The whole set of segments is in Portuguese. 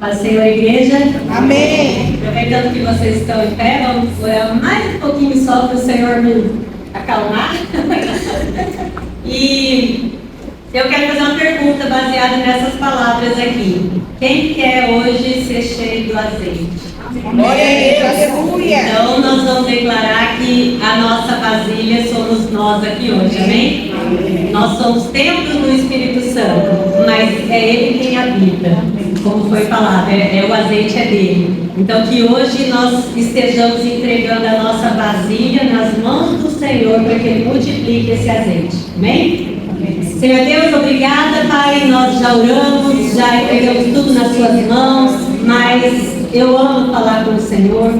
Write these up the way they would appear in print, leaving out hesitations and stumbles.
Paz do Senhor, igreja. Amém. Aproveitando que vocês estão em pé, vamos orar mais um pouquinho só para o Senhor me acalmar. E eu quero fazer uma pergunta baseada nessas palavras aqui. Quem quer hoje ser cheio do azeite? Glória a Deus, aleluia. Então nós vamos declarar que a nossa vasilha somos nós aqui hoje, amém? Nós somos templos do Espírito Santo, mas é Ele quem habita, como foi falado, o azeite é dele. Então que hoje nós estejamos entregando a nossa vasilha nas mãos do Senhor para que Ele multiplique esse azeite, amém? Senhor Deus, obrigada, Pai, nós já oramos, já entregamos tudo nas suas mãos, mas eu amo falar com o Senhor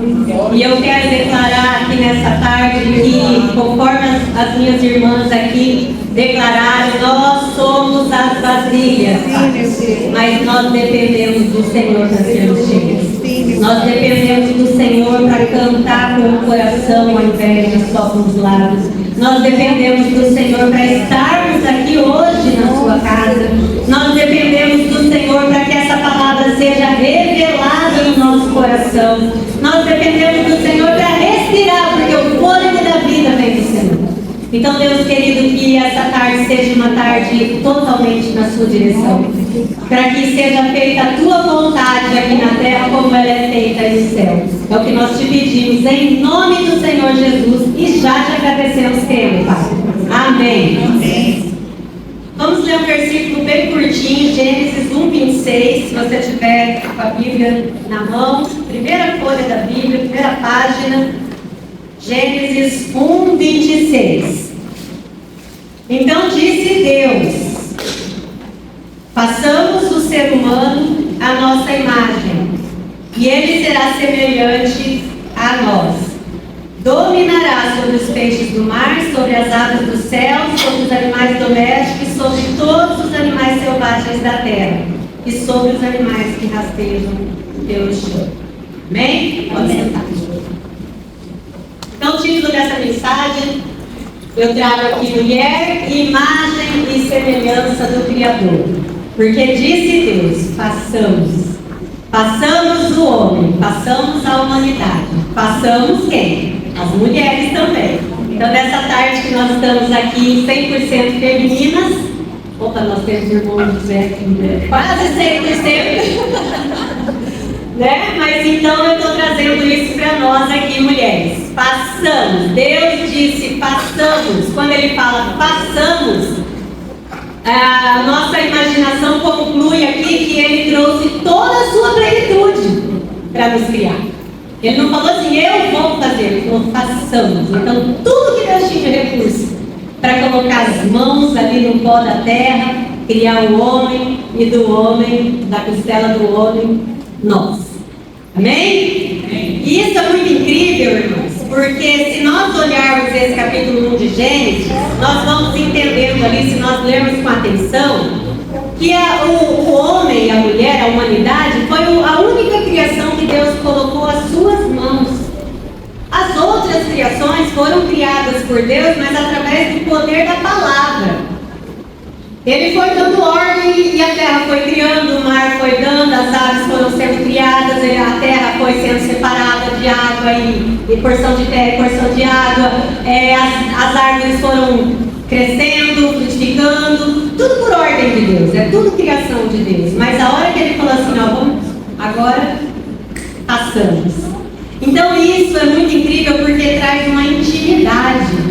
e eu quero declarar aqui nessa tarde que, conforme as minhas irmãs aqui declararam, nós somos as vasilhas, mas nós dependemos do Senhor para sermos cheios. Nós dependemos do Senhor para cantar com o coração ao invés de só com os lábios. Nós dependemos do Senhor para estarmos aqui hoje na sua casa. Nós dependemos do Senhor para que essa palavra seja revelada no nosso coração. Nós dependemos do Senhor para respirar, porque o fôlego da vida vem do Senhor. Então, Deus querido, que essa tarde seja uma tarde totalmente na sua direção. Para que seja feita a tua vontade aqui na terra como ela é feita no céu. É o que nós te pedimos em nome do Senhor Jesus e já te agradecemos, querido Pai. Amém. Amém. Vamos ler um versículo bem curtinho, Gênesis 1:26, se você tiver com a Bíblia na mão. Primeira folha da Bíblia, primeira página, Gênesis 1:26. Então disse Deus: façamos o ser humano à nossa imagem, e ele será semelhante a nós. Dominará sobre os peixes do mar, sobre as aves do céu, sobre os animais domésticos, sobre todos os animais selvagens da terra, e sobre os animais que rastejam pelo chão. Amém? Pode sentar. Então, o título dessa mensagem, eu trago aqui: mulher, imagem e semelhança do Criador. Porque disse Deus: façamos o homem, façamos a humanidade. Façamos quem? As mulheres também. Então, nessa tarde que nós estamos aqui 100% femininas, opa, nós temos irmãos aqui, né? Quase 100%. Né? Mas então eu estou trazendo isso para nós aqui, mulheres. Façamos. Deus disse: façamos. Quando Ele fala façamos, a nossa imaginação conclui aqui que Ele trouxe toda a sua plenitude para nos criar. Ele não falou assim: eu vou fazer. Ele falou: façamos. Então tudo que Deus tinha de recurso para colocar as mãos ali no pó da terra, criar o homem, e do homem, da costela do homem, nós. Amém? E isso é muito incrível, irmãos, porque se nós olharmos esse capítulo 1 de Gênesis, nós vamos entendendo ali, se nós lermos com atenção, que o homem e a mulher, a humanidade, foi a única criação que Deus colocou às suas mãos. As outras criações foram criadas por Deus, mas através do poder da palavra. Ele foi dando ordem e a terra foi criando, o mar foi dando, as aves foram sendo criadas, a terra foi sendo separada de água e porção de terra e porção de água. As árvores foram crescendo, frutificando, tudo por ordem de Deus, é tudo criação de Deus. Mas a hora que Ele falou assim: ó, vamos, agora passamos. Então isso é muito incrível porque traz uma intimidade,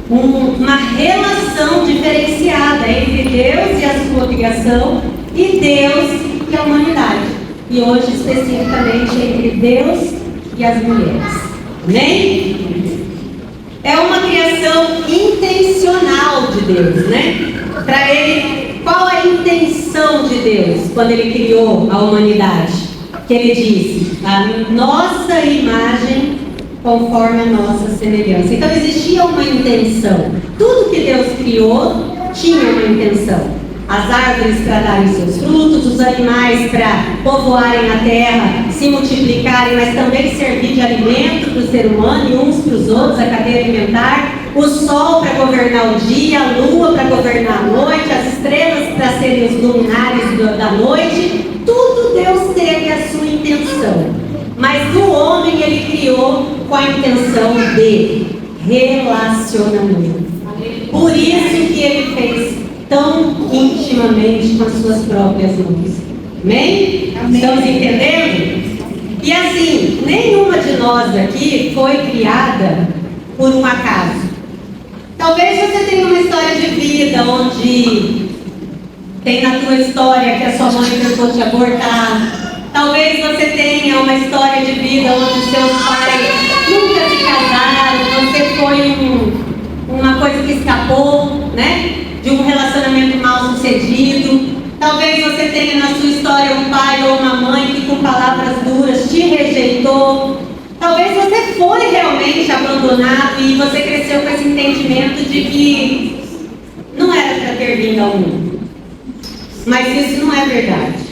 uma relação diferenciada entre Deus e a sua criação e Deus e a humanidade. E hoje especificamente entre Deus e as mulheres. Amém? É uma criação intencional de Deus, né? Para Ele, qual a intenção de Deus quando Ele criou a humanidade? Que Ele disse: a nossa imagem conforme a nossa semelhança. Então existia uma intenção. Tudo que Deus criou tinha uma intenção. As árvores para darem seus frutos, os animais para povoarem a terra, se multiplicarem, mas também servir de alimento para o ser humano e uns para os outros, a cadeia alimentar. O sol para governar o dia, a lua para governar a noite, as estrelas para serem os luminares da noite. Tudo Deus teve a intenção. Mas o homem ele criou com a intenção de relacionamento. Por isso que ele fez tão intimamente com as suas próprias mãos. Amém? Amém. Estamos entendendo? E assim, nenhuma de nós aqui foi criada por um acaso. Talvez você tenha uma história de vida onde tem na tua história que a sua mãe tentou te abortar. Talvez você tenha uma história de vida onde seus pais nunca se casaram, você foi uma coisa que escapou, né? De um relacionamento mal sucedido. Talvez você tenha na sua história um pai ou uma mãe que com palavras duras te rejeitou. Talvez você foi realmente abandonado e você cresceu com esse entendimento de que não era para ter vindo ao mundo. Mas isso não é verdade.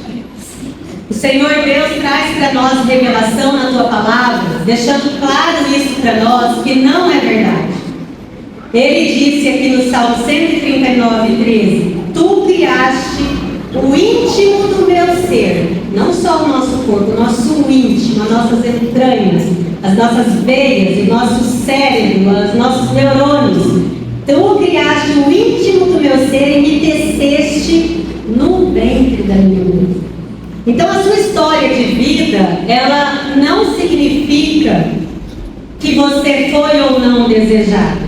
O Senhor Deus traz para nós revelação na tua palavra, deixando claro isso para nós, que não é verdade. Ele disse aqui no Salmo 139, 13: Tu criaste o íntimo do meu ser, não só o nosso corpo, o nosso íntimo, as nossas entranhas, as nossas veias, o nosso cérebro, os nossos neurônios. Tu criaste o íntimo do meu ser e me teceste no ventre da minha mãe. Então a sua história de vida, ela não significa que você foi ou não desejado.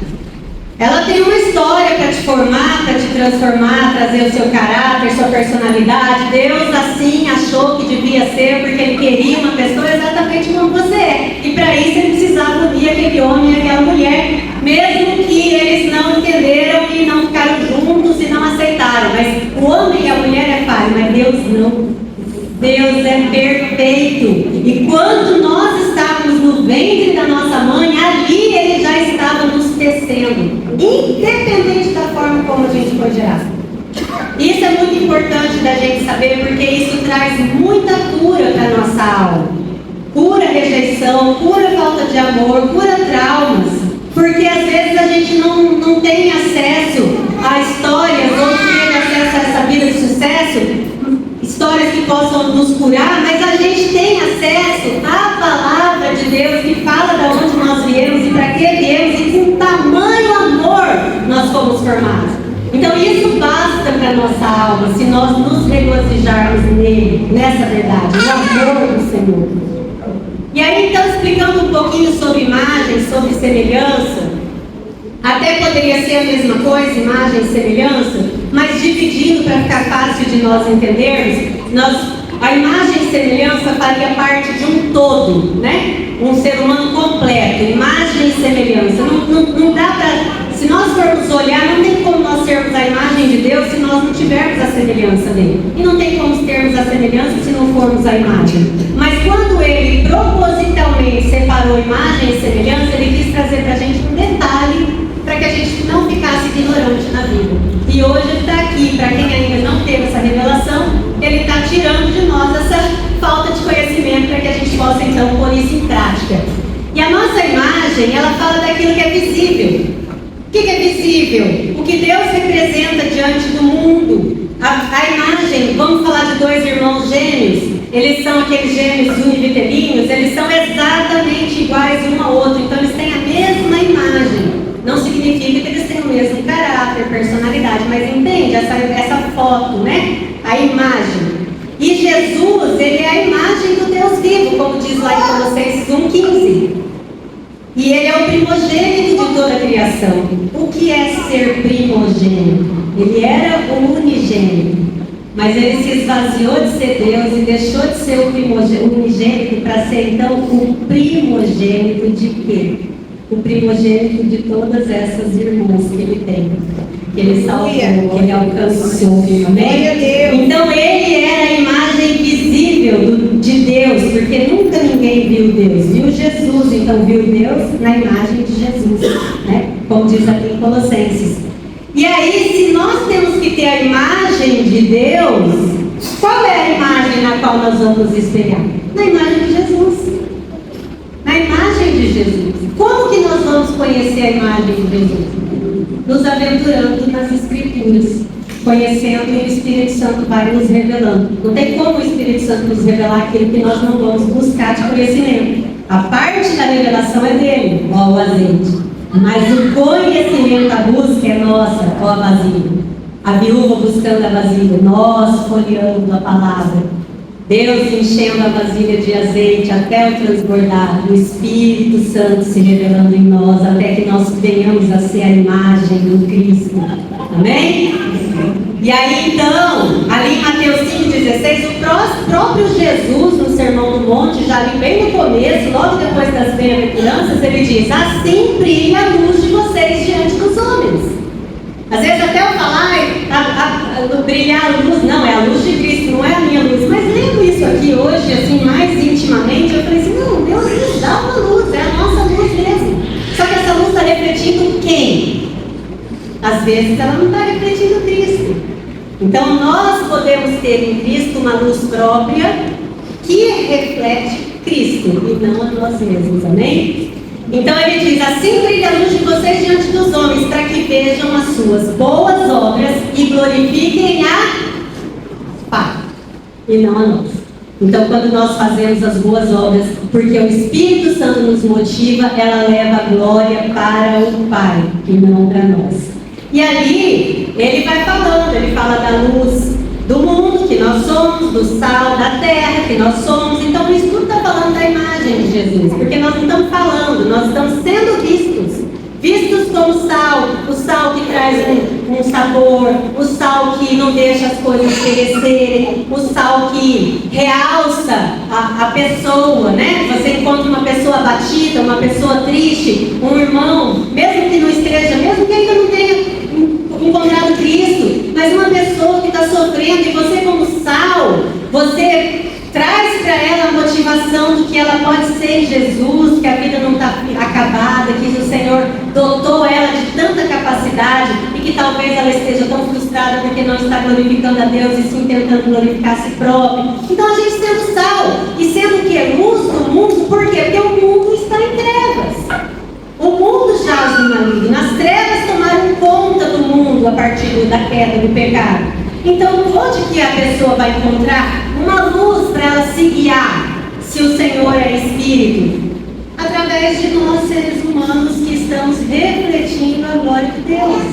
Ela tem uma história para te formar, para te transformar, trazer o seu caráter, sua personalidade. Deus assim achou que devia ser, porque Ele queria uma pessoa exatamente como você é. E para isso Ele precisava unir aquele homem e aquela mulher, mesmo que eles não entenderam e não ficaram juntos e não aceitaram. Mas o homem e a mulher é falho, mas Deus não. Deus é perfeito. E quando nós estávamos no ventre da nossa mãe, ali Ele já estava nos tecendo, independente da forma como a gente foi gerado. Isso é muito importante da gente saber, porque isso traz muita cura para a nossa alma. Cura rejeição, cura falta de amor, cura traumas. Porque às vezes a gente não tem acesso a histórias ou tem acesso a essa vida de sucesso, histórias que possam nos curar, mas a gente tem acesso à palavra de Deus que fala de onde nós viemos e para que viemos e com tamanho amor nós fomos formados. Então isso basta para a nossa alma, se nós nos regozijarmos nele, nessa verdade, no amor do Senhor. E aí então, explicando um pouquinho sobre imagem, sobre semelhança, até poderia ser a mesma coisa, imagem e semelhança, mas dividindo para ficar fácil de nós entendermos, a imagem e semelhança faria parte de um todo, né? Um ser humano completo, imagem e semelhança. Não dá para, se nós formos olhar, não tem como nós sermos a imagem de Deus se nós não tivermos a semelhança dele. E não tem como termos a semelhança se não formos a imagem. Mas quando ele propositalmente separou imagem e semelhança, ele quis trazer para a gente um detalhe para que a gente não ficasse ignorante na vida. E hoje ele está aqui, para quem ainda não teve essa revelação, ele está tirando de nós essa falta de conhecimento para que a gente possa então pôr isso em prática. E a nossa imagem, ela fala daquilo que é visível. O que é visível? O que Deus representa diante do mundo. A imagem, vamos falar de dois irmãos gêmeos, eles são aqueles gêmeos univitelíneos, eles são exatamente iguais um ao outro, então eles têm a mesma imagem. Não significa que eles têm o mesmo caráter, personalidade, mas entende essa foto, né? A imagem. E Jesus, ele é a imagem do Deus vivo, como diz lá em Colossenses 1,15. E ele é o primogênito de toda a criação. O que é ser primogênito? Ele era o unigênito, mas ele se esvaziou de ser Deus e deixou de ser o unigênito para ser então o primogênito de quê? O primogênito de todas essas irmãs que ele tem, que ele salvou, que ele alcançou. Amém? Então ele era a imagem visível de Deus, porque nunca ninguém viu Deus. Viu Jesus, então viu Deus na imagem de Jesus, né? Como diz aqui em Colossenses. E aí, se nós temos que ter a imagem de Deus, qual é a imagem na qual nós vamos espelhar? Na imagem de Jesus. Na imagem de Jesus. Como que nós vamos conhecer a imagem de Jesus? Nos aventurando nas Escrituras. conhecendo e o Espírito Santo vai nos revelando. Não tem como o Espírito Santo nos revelar aquilo que nós não vamos buscar de conhecimento. A parte da revelação é dele, ó o azeite. Mas o conhecimento, a busca é nossa, ó a vasilha. A viúva buscando a vasilha, nós folheando a palavra. Deus enchendo a vasilha de azeite até o transbordar, o Espírito Santo se revelando em nós, até que nós venhamos a ser a imagem do Cristo. Amém? E aí então, ali em Mateus 5,16, o próprio Jesus, no Sermão do Monte, já ali bem no começo, logo depois das bem-aventuranças, ele diz: assim brilhe a luz de vocês diante dos homens. Às vezes até eu falar, brilhar a luz, não, é a luz de Cristo, não é a minha luz. Mas lendo isso aqui hoje, assim, mais intimamente, eu falei assim, não, Deus nos dá uma luz, é a nossa luz mesmo. Só que essa luz está refletindo quem? Às vezes ela não está refletindo Cristo. Então nós podemos ter em Cristo uma luz própria que reflete Cristo e não a nós mesmos, amém? Então ele diz: assim brilha a luz de vocês diante dos homens, para que vejam as suas boas obras e glorifiquem a Pai, e não a nós. Então quando nós fazemos as boas obras, porque o Espírito Santo nos motiva, ela leva a glória para o Pai, e não para nós. E ali ele vai falando, ele fala da luz do mundo, que nós somos, do sal da terra, que nós somos. Então isso tudo está falando da imagem de Jesus, porque nós não estamos falando, nós estamos sendo vistos como sal, o sal que traz um sabor, o sal que não deixa as coisas perecerem, o sal que realça a pessoa, né? Você encontra uma pessoa abatida, uma pessoa triste, um irmão, mesmo que não esteja, mesmo que ainda não tenha encontrado Cristo, mas uma pessoa que está sofrendo, e você como sal, você traz para ela a motivação de que ela pode ser Jesus, que a vida não está acabada, que o Senhor dotou ela de tanta capacidade e que talvez ela esteja tão frustrada porque não está glorificando a Deus e sim tentando glorificar a si própria. Então a gente sendo sal e sendo que é luz do mundo, por quê? Porque o mundo está em trevas. O mundo jaz no maligno, as trevas tomaram conta do mundo a partir da queda do pecado. Então, onde que a pessoa vai encontrar uma luz para ela se guiar, se o Senhor é Espírito? Através de nós, seres humanos, que estamos refletindo a glória de Deus,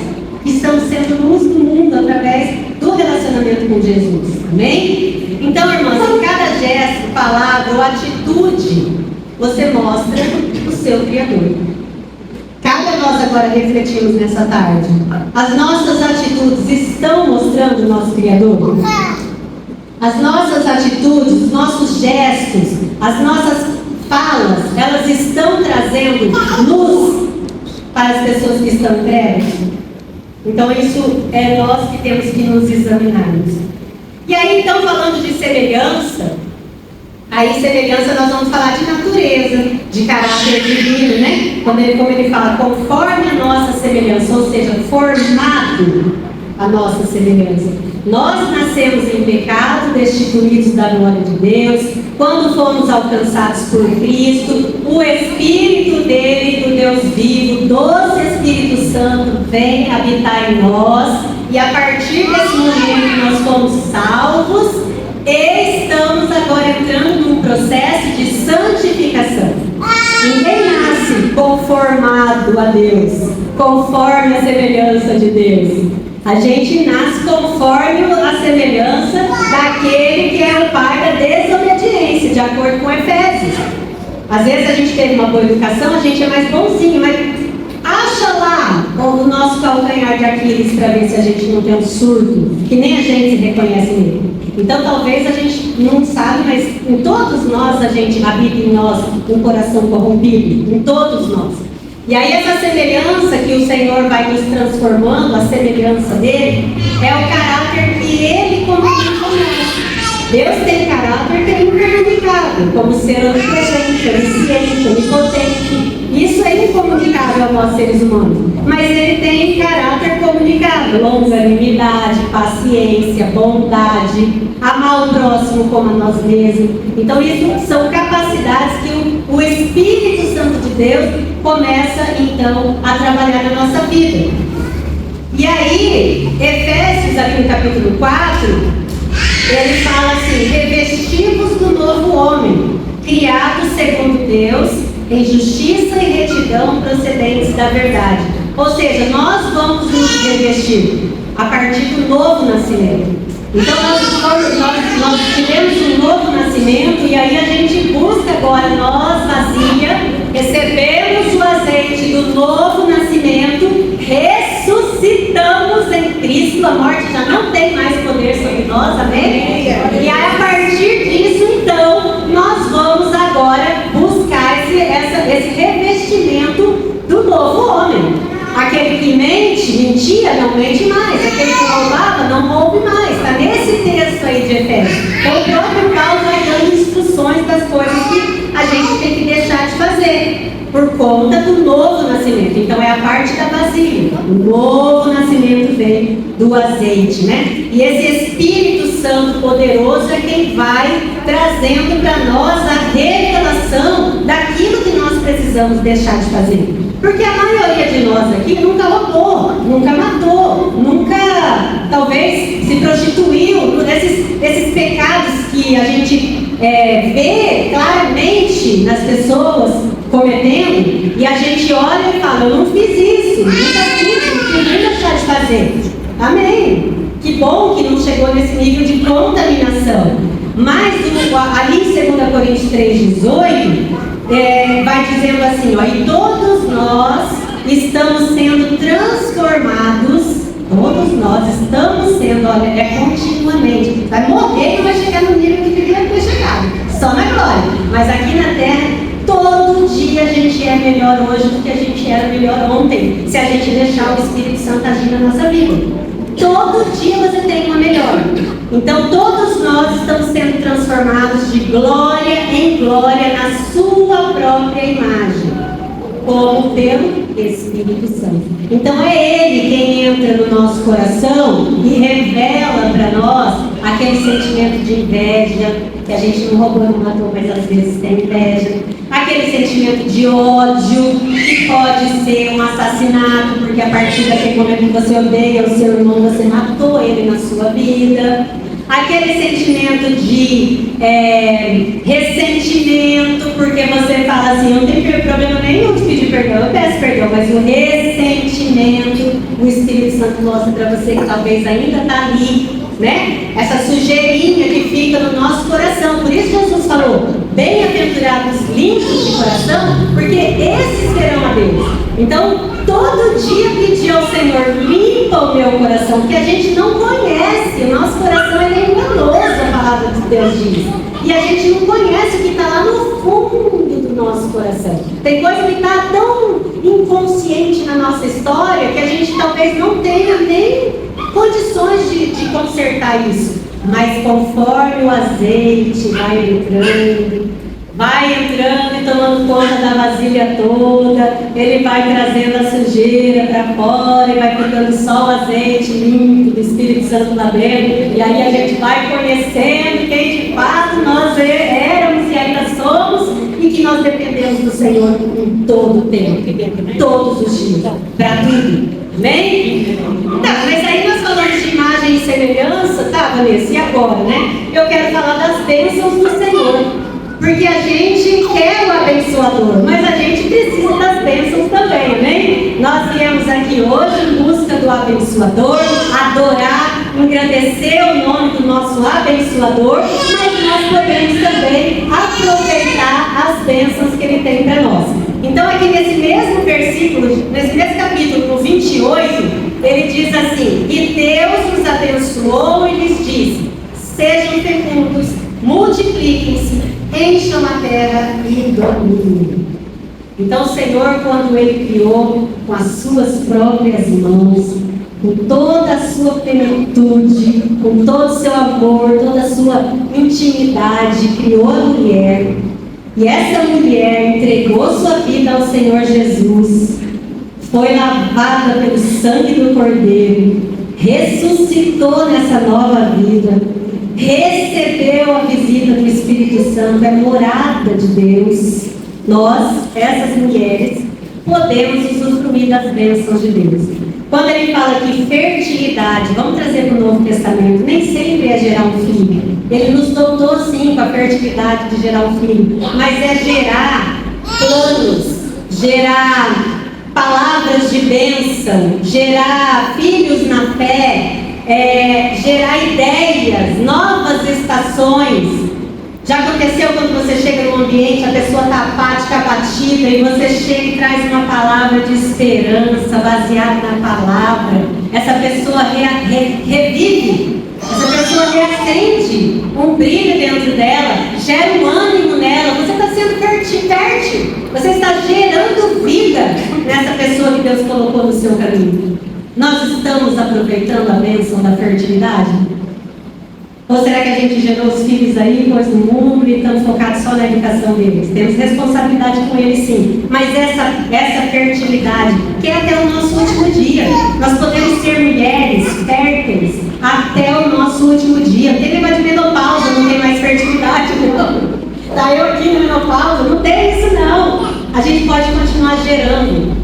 que estamos sendo luz do mundo através do relacionamento com Jesus. Amém? Então, irmãos, em cada gesto, palavra ou atitude, você mostra o seu Criador. Cabe a nós agora refletirmos nessa tarde. As nossas atitudes estão mostrando o nosso Criador? As nossas atitudes, os nossos gestos, as nossas falas, elas estão trazendo luz para as pessoas que estão em trevas? Então isso é nós que temos que nos examinarmos. E aí então, falando de semelhança, aí semelhança nós vamos falar de natureza, de caráter divino, né? Como ele fala, conforme a nossa semelhança, ou seja, formado a nossa semelhança. Nós nascemos em pecado, destituídos da glória de Deus. Quando fomos alcançados por Cristo, o Espírito dele, do Deus vivo, doce Espírito Santo, vem habitar em nós. E a partir desse momento nós fomos salvos e estamos agora entrando num processo de santificação. Ninguém nasce conformado a Deus, conforme a semelhança de Deus. A gente nasce conforme a semelhança daquele que é o pai da desobediência, de acordo com Efésios. Às vezes a gente teve uma boa educação, a gente é mais bonzinho, mas acha lá o nosso calcanhar de Aquiles para ver se a gente não tem um surto, que nem a gente se reconhece nele. Então talvez a gente não sabe, mas em todos nós habita em nós um coração corrompido, em todos nós. E aí essa semelhança que o Senhor vai nos transformando, a semelhança dele, é o caráter que ele comunica conosco. Deus tem caráter que é incomunicável, como ser onipresente, onisciente, onipotente. Isso é incomunicável a nós seres humanos. Mas ele tem caráter comunicável, longanimidade, paciência, bondade, amar o próximo como a nós mesmos. Então isso são capacidades que o Espírito Santo de Deus começa então a trabalhar na nossa vida. E aí, Efésios, aqui no capítulo 4, ele fala assim: revestivos do novo homem, criado segundo Deus, em justiça e retidão procedentes da verdade. Ou seja, nós vamos nos revestir a partir do novo nascimento. Então nós tivemos um novo nascimento e aí a gente busca agora, nós, vazia, recebemos o azeite do novo nascimento, ressuscitamos em Cristo, a morte já não tem mais poder sobre nós, amém? E aí a partir disso, então, nós vamos agora buscar esse revestimento do novo homem. Aquele que mentia, não mente mais. Aquele que roubava, não roube mais. Está nesse texto aí de Efésios. Então o próprio Paulo vai dando instruções das coisas que a gente tem que deixar de fazer por conta do novo nascimento. Então é a parte da vasilha. O novo nascimento vem do azeite, né? E esse Espírito Santo poderoso é quem vai trazendo para nós a revelação daquilo que nós precisamos deixar de fazer. Porque a maioria de nós aqui nunca roubou, nunca matou, nunca, talvez, se prostituiu. Esses pecados que a gente vê claramente nas pessoas cometendo, e a gente olha e fala: eu não fiz isso, nunca fiz, não queria deixar de fazer. Amém. Que bom que não chegou nesse nível de contaminação. Mas ali em 2 Coríntios 3,18, vai dizendo assim, ó: e todos nós estamos sendo transformados, todos nós estamos sendo, olha, continuamente, vai morrer e não vai chegar no nível que queria ter chegado, só na glória, mas aqui na terra, todo dia a gente é melhor hoje do que a gente era melhor ontem, se a gente deixar o Espírito Santo agir na nossa vida. Todo dia você tem uma melhor. Então todos nós estamos sendo transformados de glória em glória na sua própria imagem, como pelo Espírito Santo. Então é Ele quem entra no nosso coração e revela para nós aquele sentimento de inveja, que a gente não roubou, não matou, mas às vezes tem inveja. Aquele sentimento de ódio, que pode ser um assassinato, porque a partir daquele momento que você odeia o seu irmão, você matou ele na sua vida. Aquele sentimento de ressentimento, porque você fala assim: eu não tenho problema nenhum de pedir perdão, eu peço perdão, mas o ressentimento, o Espírito Santo mostra para você que talvez ainda está ali, né? Essa sujeirinha que fica no nosso coração. Por isso Jesus falou: bem-aventurados limpos de coração, porque esses verão a Deus. Então, todo dia pedir ao Senhor: limpa o meu coração, porque a gente não conhece, o nosso coração é enganoso, a palavra de Deus diz. E a gente não conhece o que está lá no fundo do nosso coração. Tem coisa que está tão inconsciente na nossa história que a gente talvez não tenha nem condições de consertar isso. Mas conforme o azeite vai entrando e tomando conta da vasilha toda, ele vai trazendo a sujeira para fora e vai ficando só o azeite limpo do Espírito Santo lá dentro. E aí a gente vai conhecendo quem de fato nós éramos e ainda somos, e que nós dependemos do Senhor em todo o tempo, todos os dias, para tudo. Amém? Tá, mas aí nós falamos de imagem e semelhança, tá, Vanessa? E agora, né? Eu quero falar das bênçãos do Senhor. Porque a gente quer o abençoador, mas a gente precisa das bênçãos também, amém? Nós viemos aqui hoje em busca do abençoador, adorar, engrandecer o nome do nosso abençoador, mas nós podemos também aproveitar as bênçãos que ele tem para nós. Então aqui nesse mesmo versículo, nesse mesmo capítulo, no 28, ele diz assim: e Deus nos abençoou e lhes disse: sejam fecundos, multipliquem-se, encham a terra e dominem. Então o Senhor, quando Ele criou com as suas próprias mãos, com toda a sua plenitude, com todo o seu amor, toda a sua intimidade, criou a mulher. E essa mulher entregou sua vida ao Senhor Jesus, foi lavada pelo sangue do Cordeiro, ressuscitou nessa nova vida, recebeu a visita do Espírito Santo, é morada de Deus. Nós, essas mulheres, podemos usufruir das bênçãos de Deus. Quando ele fala que fertilidade, vamos trazer para o Novo Testamento, nem sempre é gerar um filho. Ele nos dotou sim com a fertilidade de gerar um filho, mas é gerar planos, gerar palavras de bênção, gerar filhos na fé, gerar ideias, novas estações. Já aconteceu quando você chega num ambiente, a pessoa está apática, abatida, e você chega e traz uma palavra de esperança, baseada na palavra. Essa pessoa revive, essa pessoa reacende um brilho dentro dela, gera um ânimo nela. Você está sendo fértil, você está gerando vida nessa pessoa que Deus colocou no seu caminho. Nós estamos aproveitando a bênção da fertilidade? Ou será que a gente gerou os filhos aí, pôs no mundo e estamos focados só na educação deles? Temos responsabilidade com eles sim, mas essa fertilidade, que é até o nosso último dia. Nós podemos ser mulheres férteis até o nosso último dia. Não tem negócio de menopausa, não tem mais fertilidade, não. Tá eu aqui na menopausa, não tem isso não. A gente pode continuar gerando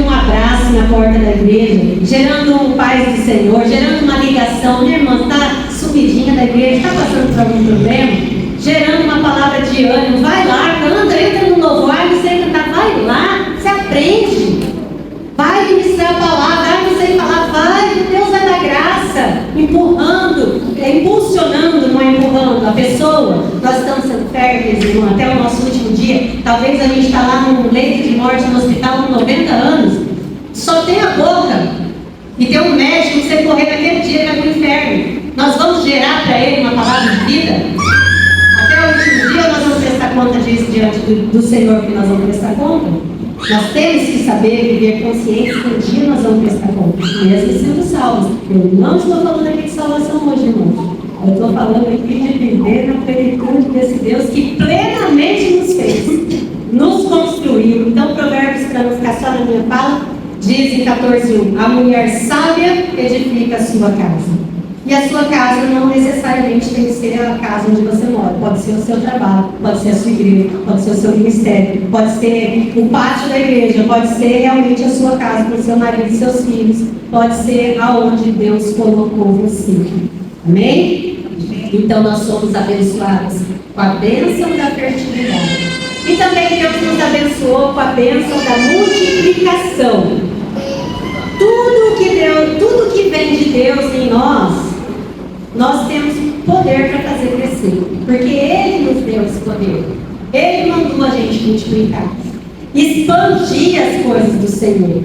um abraço na porta da igreja, gerando um paz do Senhor, gerando uma ligação. Minha irmã está sumidinha da igreja, está passando por algum problema, gerando uma palavra de ânimo. Vai lá, canta, entra no louvor, não sei cantar, vai lá, você aprende, vai ministrar a palavra, não sei falar, vai, Deus vai dar graça, empurrando, impulsionando, não é empurrando a pessoa. Nós estamos sendo férteis, irmão, até o nosso último dia. Talvez a gente está lá num leito de morte no hospital com 90 anos, só tem a boca, e tem um médico que você correr naquele dia vai para o inferno. Nós vamos gerar para ele uma palavra de vida? Até o último dia nós vamos prestar conta disso diante do Senhor, que nós vamos prestar conta. Nós temos que saber viver conscientes que um dia nós vamos prestar conta, mesmo sendo salvos. Eu não estou falando aqui de salvação hoje, irmão. Eu estou falando aqui de viver na plenitude desse Deus que plenamente nos fez, nos construiu. Então, Provérbios, para não ficar só na minha fala, diz em 14:1: a mulher sábia edifica a sua casa. E a sua casa não necessariamente tem que ser a casa onde você mora. Pode ser o seu trabalho, pode ser a sua igreja, pode ser o seu ministério, pode ser o pátio da igreja, pode ser realmente a sua casa com o seu marido e seus filhos, pode ser aonde Deus colocou você. Amém? Então nós somos abençoados com a bênção da fertilidade. E também Deus nos abençoou com a bênção da multiplicação. Tudo que vem de Deus em nós temos poder para fazer crescer. Porque Ele nos deu esse poder. Ele mandou a gente multiplicar, expandir as coisas do Senhor.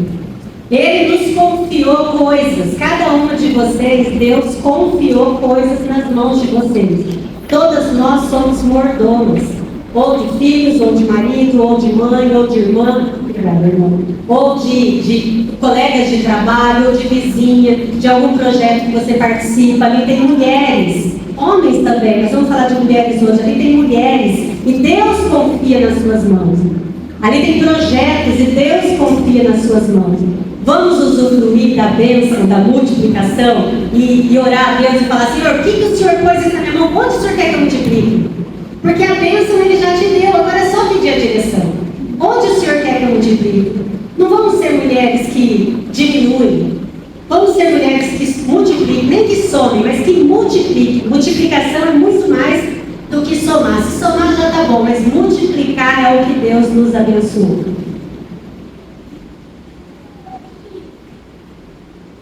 Ele nos confiou coisas. Cada uma de vocês, Deus confiou coisas nas mãos de vocês. Todas nós somos mordomos. Ou de filhos, ou de marido, ou de mãe, ou de irmã, ou de colegas de trabalho, ou de vizinha, de algum projeto que você participa. Ali tem mulheres, homens também, nós vamos falar de mulheres hoje. Ali tem mulheres e Deus confia nas suas mãos. Ali tem projetos e Deus confia nas suas mãos. Vamos usufruir da bênção, da multiplicação e orar a Deus e falar: Senhor, o que o Senhor pôs isso na minha mão? Onde o Senhor quer que eu multiplique? Porque a bênção Ele já te deu, agora é só pedir a direção. Onde o Senhor quer que eu multiplique? Não vamos ser mulheres que diminuem. Vamos ser mulheres que multipliquem, nem que somem, mas que multipliquem. Multiplicação é muito mais do que somar. Se somar já está bom, mas multiplicar é o que Deus nos abençoou.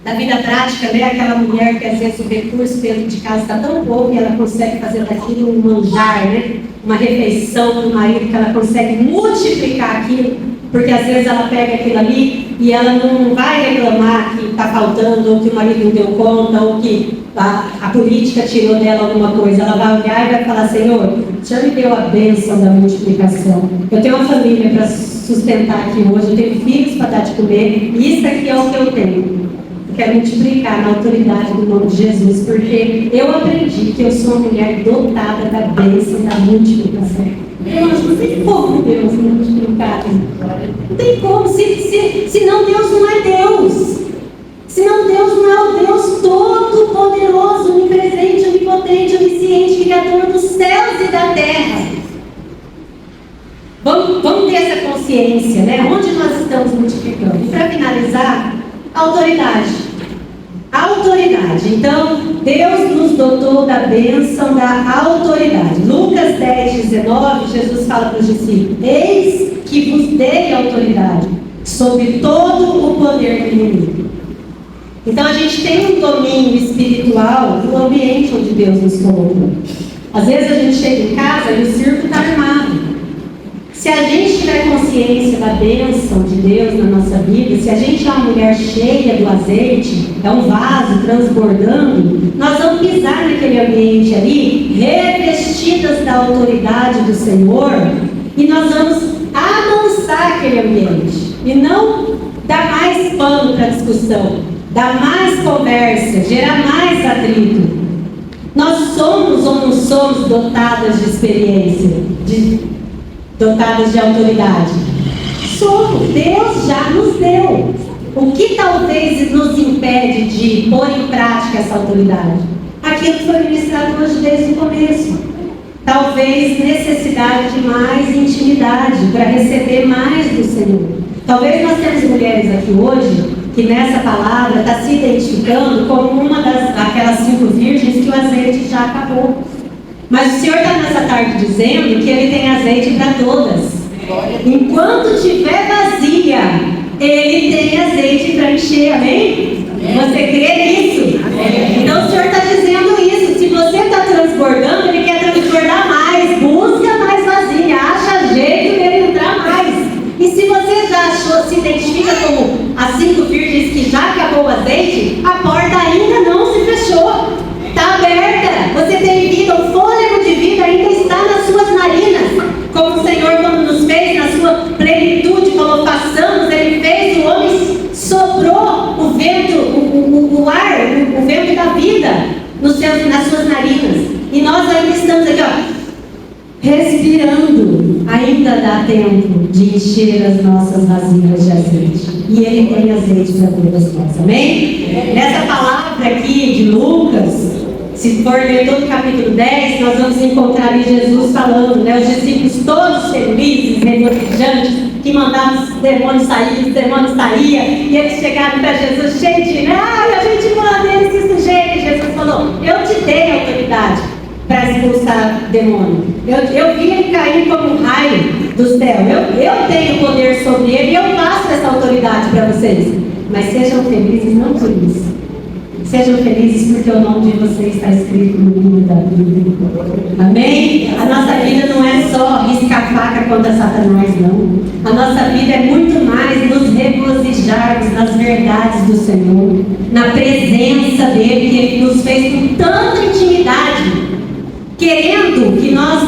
Na vida prática, né? Aquela mulher que às vezes o recurso dentro de casa está tão pouco e ela consegue fazer daquilo um manjar, né? Uma refeição para o marido, que ela consegue multiplicar aquilo, porque às vezes ela pega aquilo ali e ela não vai reclamar que está faltando, ou que o marido não deu conta, ou que a política tirou dela alguma coisa. Ela vai olhar e vai falar: Senhor, o Senhor me deu a bênção da multiplicação. Eu tenho uma família para sustentar aqui hoje, eu tenho filhos para dar de comer, e isso aqui é o que eu tenho. Quero multiplicar na autoridade do nome de Jesus, porque eu aprendi que eu sou uma mulher dotada da bênção da multiplicação. Irmãos, não tem como Deus multiplicar. Não tem como, senão Deus não é Deus. Senão Deus não é o Deus todo-poderoso, onipresente, onipotente, onisciente, criador dos céus e da terra. Vamos ter essa consciência. consciência, né? Onde nós estamos multiplicando. E para finalizar, a autoridade. A autoridade. Então, Deus nos dotou da bênção da autoridade. Lucas 10, 19, Jesus fala para os discípulos: eis que vos dei autoridade sobre todo o poder do inimigo. Então, a gente tem um domínio espiritual no ambiente onde Deus nos colocou. Às vezes a gente chega em casa e o circo está armado. Se a gente tiver consciência da bênção de Deus na nossa vida, se a gente é uma mulher cheia do azeite, é um vaso transbordando, nós vamos pisar naquele ambiente ali, revestidas da autoridade do Senhor, e nós vamos amansar aquele ambiente, e não dar mais pano para discussão, dar mais conversa, gerar mais atrito. Nós somos ou não somos dotadas de experiência, dotadas de autoridade? Somos. Deus já nos deu. O que talvez nos impede de pôr em prática essa autoridade? Aquilo que foi ministrado hoje desde o começo. Talvez necessidade de mais intimidade para receber mais do Senhor. Talvez nós temos mulheres aqui hoje que nessa palavra está se identificando como uma daquelas 5 virgens que o azeite já acabou. Mas o Senhor está nessa tarde dizendo que Ele tem azeite para todas. Enquanto estiver vazia, Ele tem azeite para encher, amém? Você crê nisso? Então o Senhor está dizendo isso. Se você está transbordando, Ele quer transbordar mais. Busca mais vazia, acha jeito dele entrar mais. E se você já achou, se identifica como as 5 virgens que já acabou o azeite, a porta ainda não se fechou. Está aberta. Você tem vida, o fôlego de vida ainda está nas suas narinas. Como o Senhor, quando nos fez na sua plenitude, falou: façamos, Ele fez, o homem soprou o vento, o ar, o vento da vida nas suas narinas. E nós ainda estamos aqui, ó, respirando. Ainda dá tempo de encher as nossas vasilhas de azeite. E Ele tem azeite para todas nós, amém? Nessa palavra aqui de Lucas, se for ler todo o capítulo 10, nós vamos encontrar ali Jesus falando, né? Os discípulos todos felizes, regozijantes, que mandavam os demônios sair, os demônios saíam, e eles chegaram para Jesus cheios de, a gente manda eles se sujeitem. Jesus falou: eu te dei autoridade para expulsar demônio. Eu vi ele cair como um raio do céu. Eu tenho poder sobre ele e eu passo essa autoridade para vocês. Mas sejam felizes não por isso. Sejam felizes porque o nome de vocês está escrito no livro da Bíblia. Amém? A nossa vida não é só riscar faca contra Satanás, não. A nossa vida é muito mais nos regozijarmos nas verdades do Senhor, na presença dEle, que Ele nos fez com tanta intimidade, querendo que nós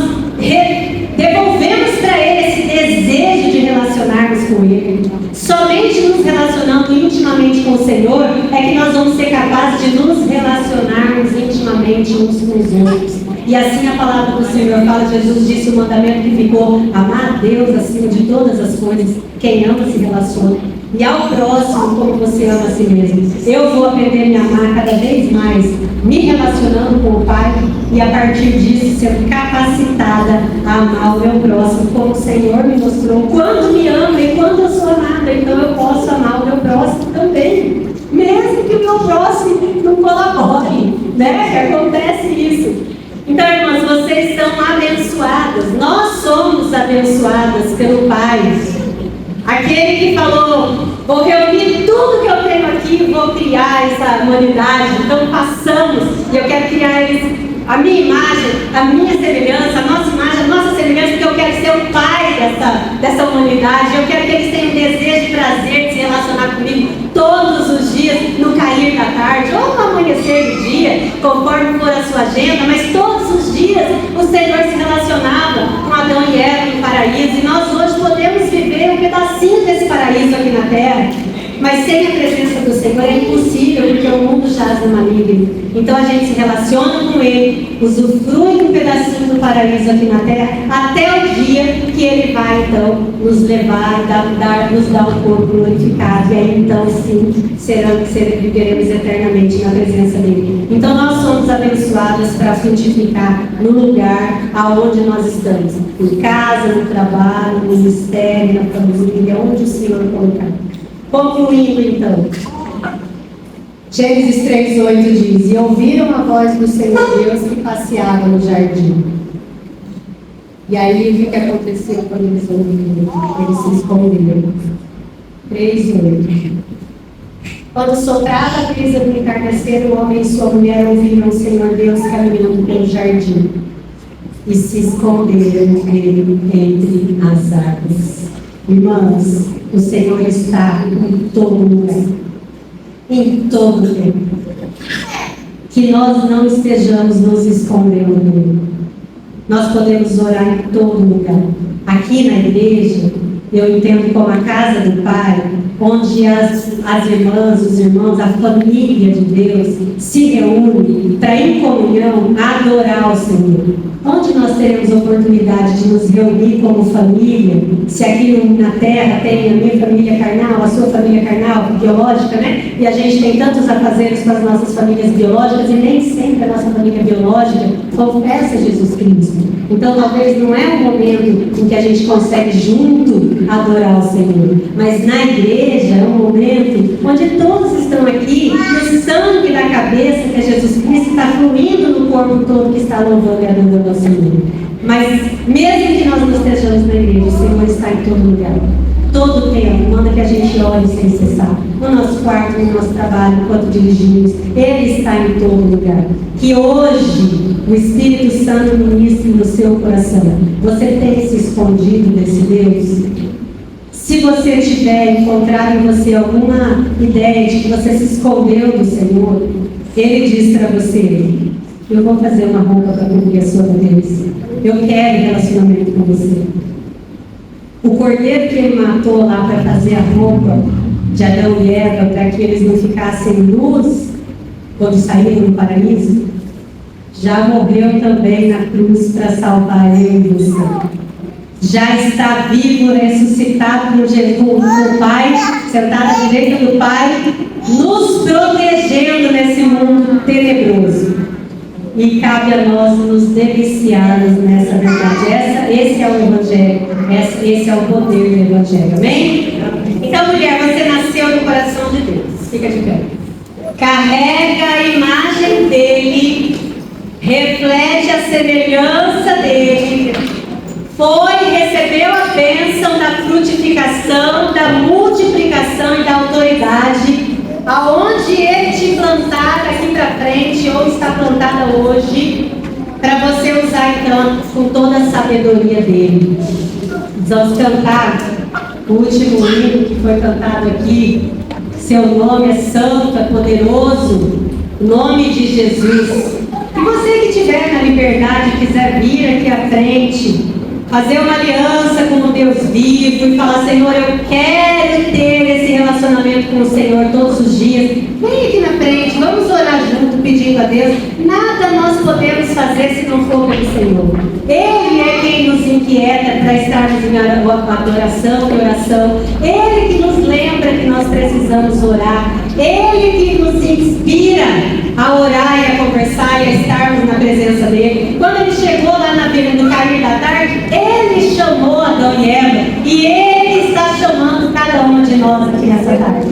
devolvemos para Ele esse desejo de relacionarmos com Ele. Somente nos relacionando intimamente com o Senhor é que nós vamos ser capazes de nos relacionarmos intimamente uns com os outros. E assim a palavra do Senhor fala, Jesus disse o mandamento que ficou: amar a Deus acima de todas as coisas. Quem ama se relaciona. E ao próximo como você ama a si mesmo. Eu vou aprender a me amar cada vez mais, me relacionando com o Pai, e a partir disso sendo capacitada a amar o meu próximo, como o Senhor me mostrou quando me ama e quando eu sou amada. Então eu posso amar o meu próximo também, mesmo que o meu próximo não colabore, né? Que acontece isso. Então, irmãs, vocês são abençoadas. Nós somos abençoadas pelo Pai. Aquele que falou: vou reunir tudo que eu tenho aqui e vou criar essa humanidade. Então passamos, e eu quero criar eles, a minha imagem, a minha semelhança, a nossa imagem, a nossa semelhança, porque eu quero ser o pai dessa humanidade. Eu quero que eles tenham desejo e prazer de se relacionar comigo todos os dias, no cair da tarde, ou no amanhecer do dia, conforme for a sua agenda, mas todos os dias o Senhor se relacionava com Adão e Eva no paraíso, e nós hoje podemos viver um pedacinho desse paraíso aqui na terra, mas sem a presença do Senhor é impossível, porque o mundo jaz do maligno. Então a gente se relaciona com Ele, usufrui um pedacinho do paraíso aqui na terra, até o dia que Ele vai então nos levar e nos dar um corpo glorificado. E aí então sim viveremos eternamente na presença dEle. Então nós somos abençoadas para frutificar no lugar aonde nós estamos. Em casa, no trabalho, no ministério, na família, onde o Senhor colocar. Concluindo então. Gênesis 3:8 diz: E ouviram a voz do Senhor Deus que passeava no jardim. E aí o que aconteceu quando eles ouviram? Eles se esconderam. 3:8. Quando soprava a brisa do entardecer, o homem e sua mulher ouviram o Senhor Deus caminhando pelo jardim e se esconderam dele entre as árvores. Irmãos, o Senhor está em todo lugar. Em todo tempo. Que nós não estejamos nos escondendo dele. Nós podemos orar em todo lugar. Aqui na igreja, eu entendo como a casa do Pai, onde as irmãs, os irmãos, a família de Deus se reúne para, em comunhão, adorar o Senhor. Onde nós teremos oportunidade de nos reunir como família, se aqui na terra tem a minha família carnal, a sua família carnal, biológica, né? E a gente tem tantos afazeres com as nossas famílias biológicas, e nem sempre a nossa família biológica confessa Jesus Cristo. Então talvez não é o momento em que a gente consegue junto adorar o Senhor, mas na igreja é um momento onde todos estão aqui, e o sangue da cabeça, que é Jesus Cristo, está fluindo no corpo todo que está louvando e adorando ao Senhor. Mas mesmo que nós não estejamos na igreja, o Senhor está em todo lugar. Todo tempo, manda que a gente ore sem cessar. No nosso quarto, no nosso trabalho, enquanto dirigimos, Ele está em todo lugar. Que hoje o Espírito Santo ministre no seu coração. Você tem se escondido desse Deus? Se você tiver encontrado em você alguma ideia de que você se escondeu do Senhor, Ele diz para você: eu vou fazer uma roupa para cobrir a sua cabeça. Eu quero relacionamento com você. O cordeiro que Ele matou lá para fazer a roupa de Adão e Eva, para que eles não ficassem nus quando saíram do paraíso, já morreu também na cruz para salvar eu e você. Já está vivo, ressuscitado com o Pai, sentado à direita do Pai, nos protegendo nesse mundo tenebroso. E cabe a nós nos deliciarmos nessa verdade. Esse é o Evangelho, esse é o poder do Evangelho. Amém? Então, mulher, você nasceu no coração de Deus. Fica de pé. Carrega a imagem dele, reflete a semelhança dele. Recebeu a bênção da frutificação, da multiplicação e da autoridade, aonde Ele te plantar daqui para frente, ou está plantada hoje, para você usar então com toda a sabedoria dele. Vamos cantar o último hino que foi cantado aqui. Seu nome é santo, é poderoso, o nome de Jesus. E você que estiver na liberdade, quiser vir aqui à frente, fazer uma aliança com o Deus vivo e falar: Senhor, eu quero ter esse relacionamento com o Senhor todos os dias. Vem aqui na frente, vamos orar junto, pedindo a Deus. Nada nós podemos fazer se não for pelo Senhor. Ele é quem nos inquieta para estarmos em adoração e oração. Ele que nos lembra que nós precisamos orar. Ele que nos inspira a orar e a conversar e a estarmos na presença dele. Quando ele chegou lá na beira do cair da tarde, ele chamou Adão e Eva, e ele está chamando cada uma de nós aqui nessa tarde.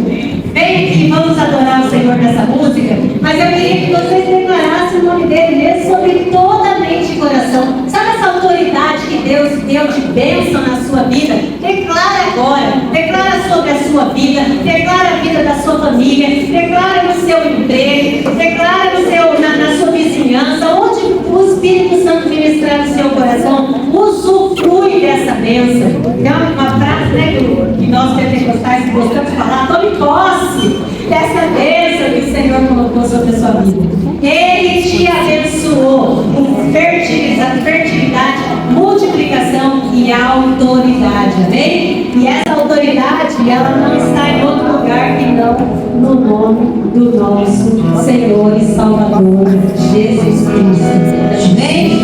Vem aqui, vamos adorar o Senhor nessa música, mas eu queria que vocês declarassem o nome dele mesmo sobre toda a mente e coração. Sabe essa autoridade que Deus deu de bênção na sua vida? Declara agora, declara sobre a sua vida, declara a vida da sua família, declara no seu emprego, declara na sua vizinhança, onde o Espírito Santo ministrar no seu coração. Usufrui dessa bênção. Então, uma frase, né, que nós pentecostais gostamos de falar: tome posse dessa bênção que o Senhor colocou sobre a sua vida. Ele te abençoou com fertilidade, multiplicação e autoridade. Amém? E essa autoridade, ela não está em outro lugar que não Então, no nome do nosso Senhor e Salvador Jesus Cristo. Amém?